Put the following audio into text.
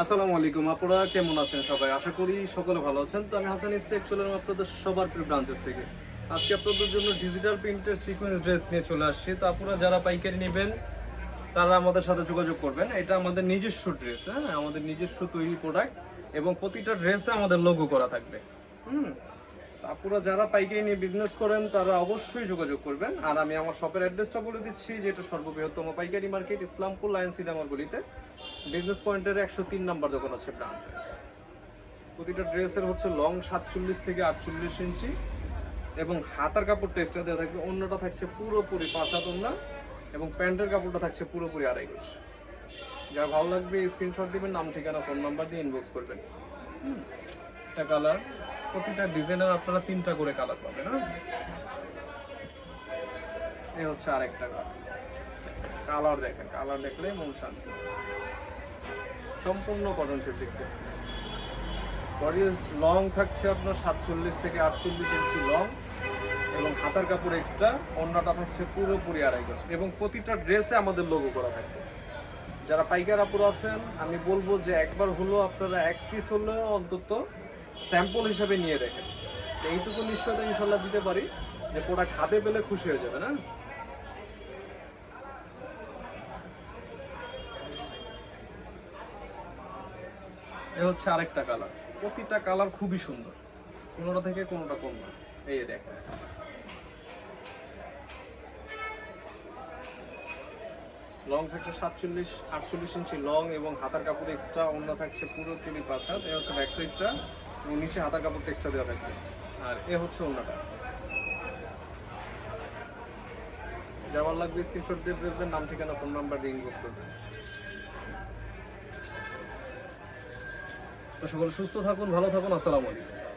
আসসালামু আলাইকুম, আপনারা কেমন আছেন সবাই? আশা করি সকলে ভালো আছেন। তো আমি হাসান ইস্তেক চলে এলাম আপনাদের সবার প্রিয় ব্রাঞ্চেস থেকে। আজকে আপনাদের জন্য ডিজিটাল প্রিন্টের সিকোয়েন্স ড্রেস নিয়ে চলে আসছি। তো আপনারা যারা পাইকারি নেবেন তারা আমাদের সাথে যোগাযোগ করবেন। এটা আমাদের নিজস্ব ড্রেস, হ্যাঁ, আমাদের নিজস্ব তৈরি প্রোডাক্ট এবং প্রতিটা ড্রেসে আমাদের লোগো করা থাকবে। আপনারা যারা পাইকারি নিয়ে বিজনেস করেন তারা অবশ্যই যোগাযোগ করবেন। আর আমি আমার শপের অ্যাড্রেসটা বলে দিচ্ছি, যেটা সর্ববৃহত্তম পাইকারি মার্কেট ইসলামপুর লায়ন সিনেমার গলিতে বিজনেস পয়েন্টের 103 নাম্বার দোকান হচ্ছে ব্রাঞ্চ। প্রতিটা ড্রেসের হচ্ছে লং 47 থেকে 48 ইঞ্চি এবং হাতার কাপড়টা এক্সট্রা দেওয়া থাকবে। অন্যটা থাকছে পুরোপুরি 5 হাত ওড়না এবং প্যান্টের কাপড়টা থাকছে পুরোপুরি 2.5 গজ। যারা ভালো লাগবে স্ক্রিনশট দিবেন, নাম ঠিকানা ফোন নাম্বার দিয়ে ইনবক্স করবেন। এটা কালার, প্রতিটা ডিজাইনের আপনারা 3টা করে কালার পাবেন। এই হচ্ছে আরেকটা কালার, দেখেন কালার দেখলে মন শান্তি। সম্পূর্ণ কটন ফেব্রিক্স। বডি লং থাকছে আপনার 47 থেকে 48 ইঞ্চি লং এবং হাতার কাপড় এক্সট্রা, ওড়নাটা থাকছে পুরোপুরি 2.5 গজ এবং প্রতিটা ড্রেসে আমাদের লোগো করা থাকবে। যারা পাইকার আপুরা আছেন আমি বলবো যে একবার হলো আপনারা এক পিস হলেও অন্তত স্যাম্পল হিসাবে নিয়ে দেখেন। এইটুকু নিশ্চয়তা ইনশাল্লাহ দিতে পারি যে প্রোডাক্ট হাতে পেলে খুশি হয়ে যাবে না। এ হচ্ছে আরেকটা কালার, প্রতিটা কালার খুবই সুন্দর, কোনোটা থেকে কোনোটা কম না। এই দেখেন লং থাকছে 47-48 ইঞ্চি লং এবং হাতার কাপড় এক্সট্রা, ওড়না থাকছে পুরোপুরি 5 হাত। এ হচ্ছে ব্যাক সাইডটা এবং নিচে হাতার কাপড় এক্সট্রা দেওয়া থাকবে। আর এ হচ্ছে ওড়নাটা। যাওয়ার লাগবে স্ক্রিনশট দিয়ে ফেলবেন, নাম ঠিকানা ফোন নাম্বার দিয়ে ইনবক্স করবেন। তো সকলে সুস্থ থাকুন, ভালো থাকুন। আসসালামু আলাইকুম।